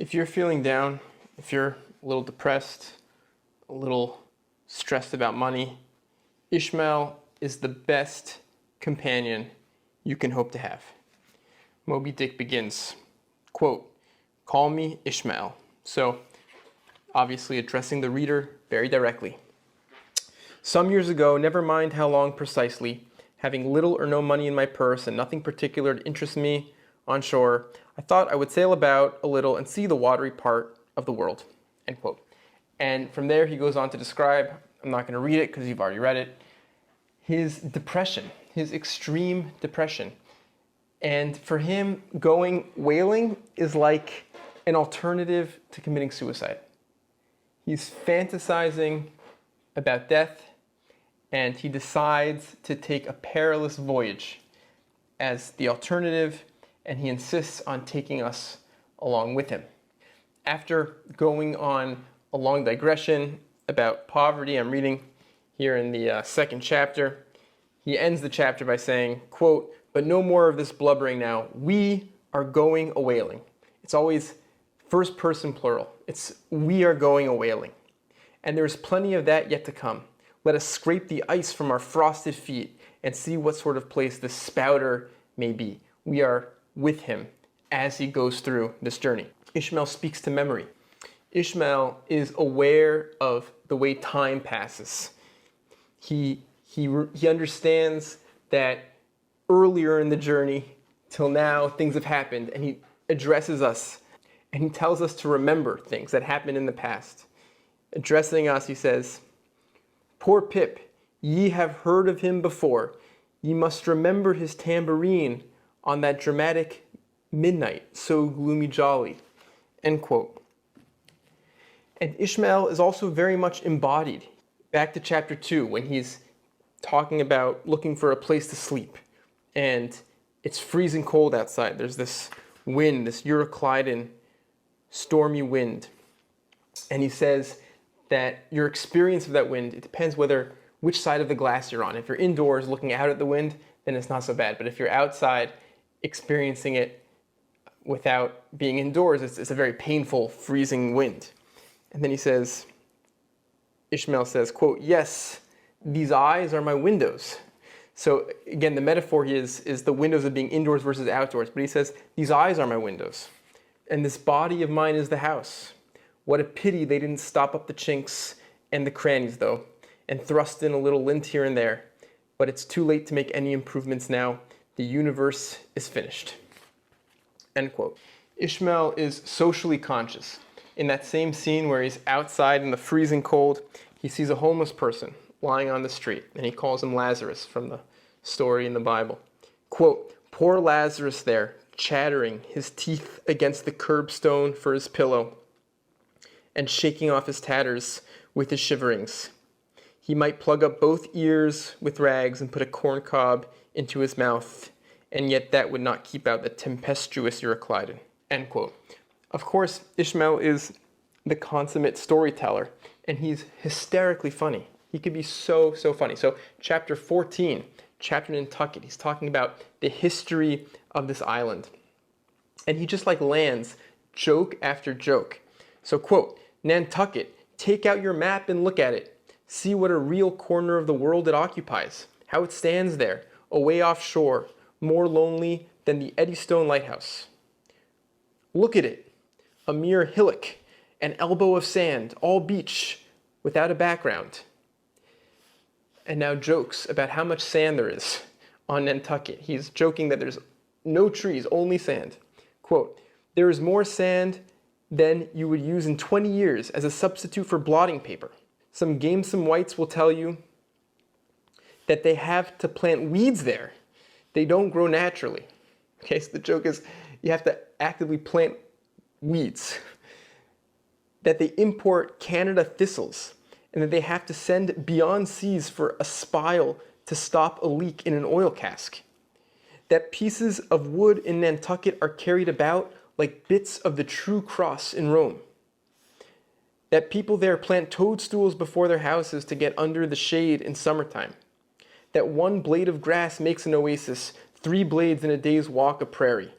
If you're feeling down, if you're a little depressed, a little stressed about money, Ishmael is the best companion you can hope to have. Moby Dick begins, quote, "Call me Ishmael." So, obviously addressing the reader very directly. Some years ago, never mind how long precisely, having little or no money in my purse and nothing particular to interest me on shore, I thought I would sail about a little and see the watery part of the world, end quote. And from there he goes on to describe, I'm not going to read it because you've already read it, his depression, his extreme depression. And for him, going whaling is like an alternative to committing suicide. He's fantasizing about death, and he decides to take a perilous voyage as the alternative, and he insists on taking us along with him. After going on a long digression about poverty, I'm reading here in the second chapter, he ends the chapter by saying, quote, "But no more of this blubbering now. We are going a-whaling." It's always first person plural. It's we are going a-whaling. And there's plenty of that yet to come. Let us scrape the ice from our frosted feet and see what sort of place the spouter may be. We are with him as he goes through this journey. Ishmael speaks to memory. Ishmael is aware of the way time passes. He understands that earlier in the journey till now things have happened, and he addresses us and he tells us to remember things that happened in the past. Addressing us, he says, "Poor Pip, ye have heard of him before. Ye must remember his tambourine on that dramatic midnight, so gloomy jolly," end quote. And Ishmael is also very much embodied. Back to chapter 2, when he's talking about looking for a place to sleep, and it's freezing cold outside. There's this wind, this Euroclydon stormy wind. And he says that your experience of that wind, it depends which side of the glass you're on. If you're indoors looking out at the wind, then it's not so bad. But if you're outside experiencing it without being indoors, it's a very painful, freezing wind. And then he says, Ishmael says, quote, "Yes, these eyes are my windows." So again, the metaphor is the windows of being indoors versus outdoors. But he says, "These eyes are my windows. And this body of mine is the house. What a pity they didn't stop up the chinks and the crannies, though, and thrust in a little lint here and there. But it's too late to make any improvements now. The universe is finished." End quote. Ishmael is socially conscious. In that same scene where he's outside in the freezing cold, he sees a homeless person lying on the street, and he calls him Lazarus from the story in the Bible. Quote, "Poor Lazarus there, chattering, his teeth against the curbstone for his pillow, and shaking off his tatters with his shiverings. He might plug up both ears with rags and put a corncob into his mouth, and yet that would not keep out the tempestuous Euroclydon." End quote. Of course, Ishmael is the consummate storyteller, and he's hysterically funny. He could be so funny. So chapter 14, chapter Nantucket, he's talking about the history of this island. And he just lands joke after joke. So quote, "Nantucket, take out your map and look at it. See what a real corner of the world it occupies. How it stands there, away offshore, more lonely than the Eddystone Lighthouse. Look at it, a mere hillock, an elbow of sand, all beach, without a background." And now jokes about how much sand there is on Nantucket. He's joking that there's no trees, only sand. Quote, "There is more sand than you would use in 20 years as a substitute for blotting paper. Some gamesome whites will tell you that they have to plant weeds there. They don't grow naturally." Okay, so the joke is you have to actively plant weeds. That they import Canada thistles, and that they have to send beyond seas for a spile to stop a leak in an oil cask. That pieces of wood in Nantucket are carried about like bits of the true cross in Rome. That people there plant toadstools before their houses to get under the shade in summertime. That one blade of grass makes an oasis, 3 blades in a day's walk of prairie.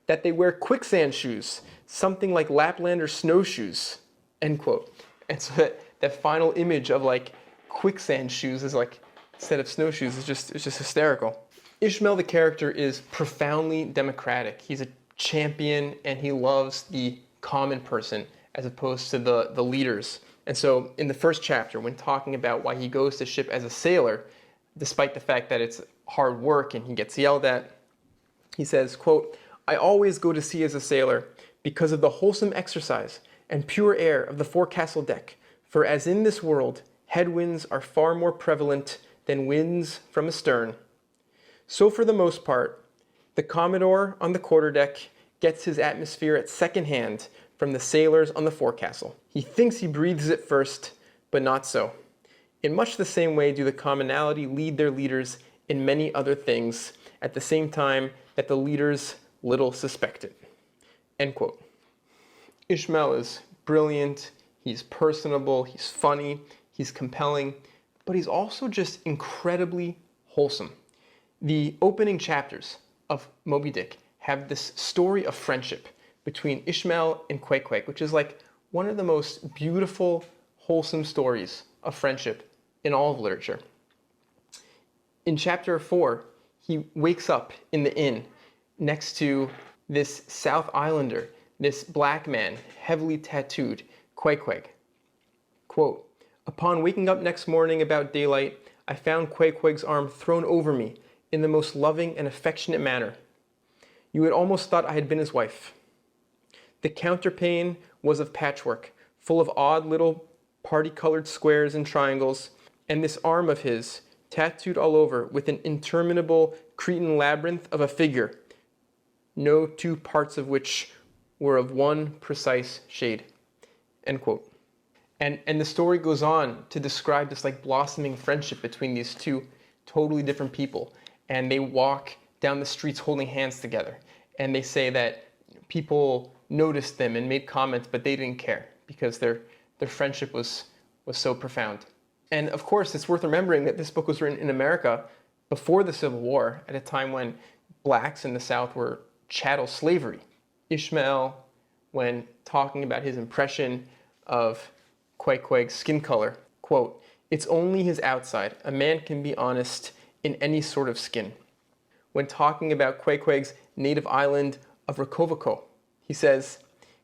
That they wear quicksand shoes something like Laplander snowshoes, end quote. And so that final image of like quicksand shoes is like, instead of snowshoes, it's just hysterical. Ishmael, the character, is profoundly democratic. He's a champion and he loves the common person as opposed to the leaders. And so in the first chapter, when talking about why he goes to ship as a sailor, despite the fact that it's hard work and he gets yelled at, he says, quote, "I always go to sea as a sailor because of the wholesome exercise and pure air of the forecastle deck. For as in this world, headwinds are far more prevalent than winds from astern, so for the most part, the Commodore on the quarterdeck gets his atmosphere at second hand from the sailors on the forecastle. He thinks he breathes it first, but not so. In much the same way do the commonality lead their leaders in many other things, at the same time that the leaders little suspect it." End quote. Ishmael is brilliant, he's personable, he's funny, he's compelling, but he's also just incredibly wholesome. The opening chapters of Moby Dick have this story of friendship between Ishmael and Queequeg, which is like one of the most beautiful, wholesome stories of friendship in all of literature. In chapter 4, he wakes up in the inn next to this South Islander, this black man, heavily tattooed, Queequeg. Quote, "Upon waking up next morning about daylight, I found Queequeg's arm thrown over me in the most loving and affectionate manner. You had almost thought I had been his wife. The counterpane was of patchwork, full of odd little party-colored squares and triangles, and this arm of his, tattooed all over with an interminable Cretan labyrinth of a figure, no two parts of which were of one precise shade." End quote. And the story goes on to describe this like blossoming friendship between these two totally different people. And they walk down the streets holding hands together. And they say that people noticed them and made comments, but they didn't care because their friendship was so profound. And of course, it's worth remembering that this book was written in America before the Civil War, at a time when blacks in the South were chattel slavery. Ishmael, when talking about his impression of Queequeg's skin color, quote, "It's only his outside. A man can be honest in any sort of skin." When talking about Queequeg's native island of Rocovaco, he says,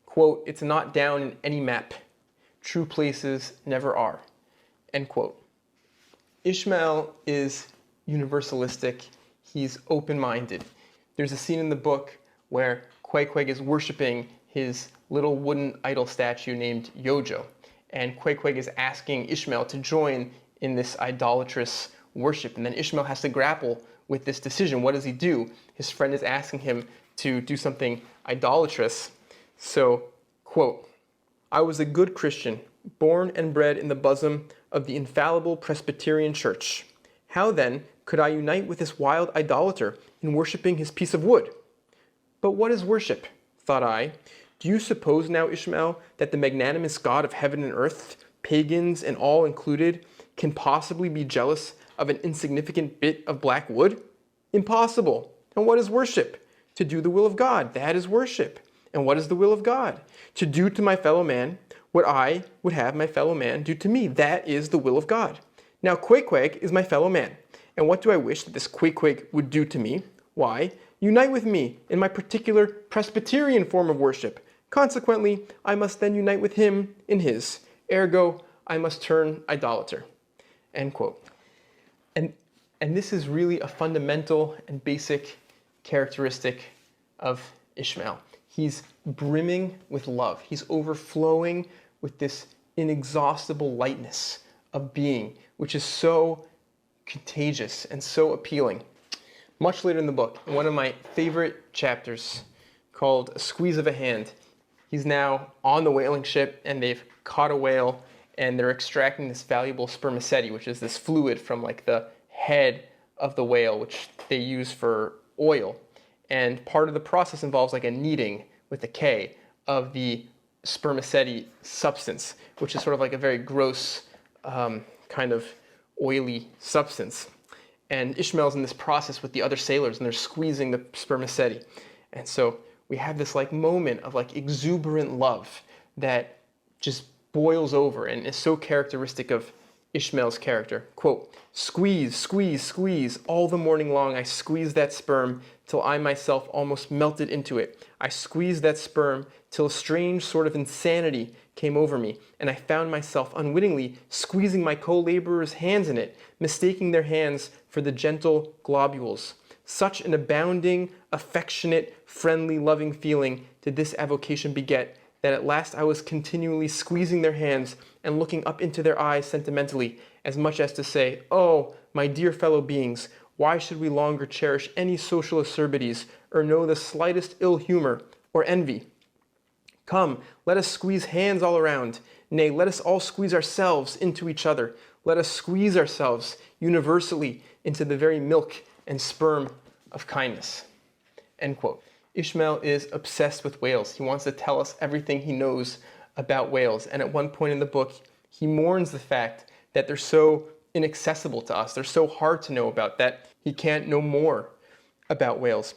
quote, "It's not down in any map. True places never are." End quote. Ishmael is universalistic. He's open-minded. There's a scene in the book where Queequeg is worshiping his little wooden idol statue named Yojo. And Queequeg is asking Ishmael to join in this idolatrous worship. And then Ishmael has to grapple with this decision. What does he do? His friend is asking him to do something idolatrous. So, quote, "I was a good Christian, born and bred in the bosom of the infallible Presbyterian Church. How then could I unite with this wild idolater in worshiping his piece of wood? But what is worship? Thought I. Do you suppose now, Ishmael, that the magnanimous God of heaven and earth, pagans and all included, can possibly be jealous of an insignificant bit of black wood? Impossible. And what is worship? To do the will of God. That is worship. And what is the will of God? To do to my fellow man what I would have my fellow man do to me. That is the will of God. Now Queequeg is my fellow man. And what do I wish that this Queequeg would do to me? Why, unite with me in my particular Presbyterian form of worship. Consequently, I must then unite with him in his. Ergo, I must turn idolater." End quote. And this is really a fundamental and basic characteristic of Ishmael. He's brimming with love. He's overflowing with this inexhaustible lightness of being, which is so contagious and so appealing. Much later in the book, in one of my favorite chapters called "A Squeeze of a Hand," he's now on the whaling ship and they've caught a whale and they're extracting this valuable spermaceti, which is this fluid from like the head of the whale, which they use for oil. And part of the process involves like a kneading with a K of the spermaceti substance, which is sort of like a very gross kind of oily substance. And Ishmael's in this process with the other sailors and they're squeezing the spermaceti. And so we have this like moment of like exuberant love that just boils over and is so characteristic of Ishmael's character. Quote, "Squeeze, squeeze, squeeze, all the morning long I squeezed that sperm till I myself almost melted into it. I squeezed that sperm till a strange sort of insanity came over me, and I found myself unwittingly squeezing my co-laborers' hands in it, mistaking their hands for the gentle globules. Such an abounding, affectionate, friendly, loving feeling did this avocation beget, that at last I was continually squeezing their hands and looking up into their eyes sentimentally, as much as to say, 'Oh, my dear fellow beings, why should we longer cherish any social acerbities, or know the slightest ill humor or envy? Come, let us squeeze hands all around. Nay, let us all squeeze ourselves into each other. Let us squeeze ourselves universally into the very milk and sperm of kindness.'" End quote. Ishmael is obsessed with whales. He wants to tell us everything he knows about whales. And at one point in the book, he mourns the fact that they're so inaccessible to us. They're so hard to know about that he can't know more about whales.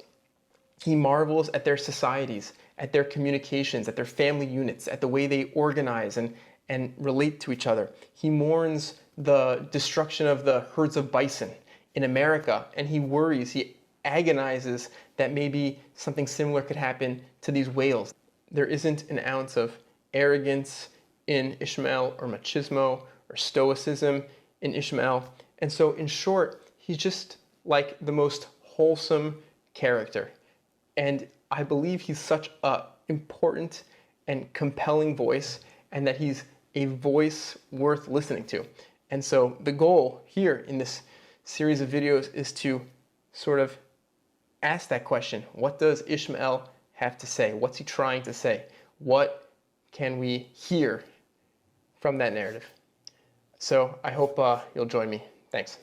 He marvels at their societies, at their communications, at their family units, at the way they organize and relate to each other. He mourns the destruction of the herds of bison in America, and he worries, he agonizes that maybe something similar could happen to these whales. There isn't an ounce of arrogance in Ishmael, or machismo, or stoicism in Ishmael. And so in short, he's just like the most wholesome character. And I believe he's such an important and compelling voice, and that he's a voice worth listening to. And so the goal here in this series of videos is to sort of ask that question. What does Ishmael have to say? What's he trying to say? What can we hear from that narrative? So I hope you'll join me. Thanks.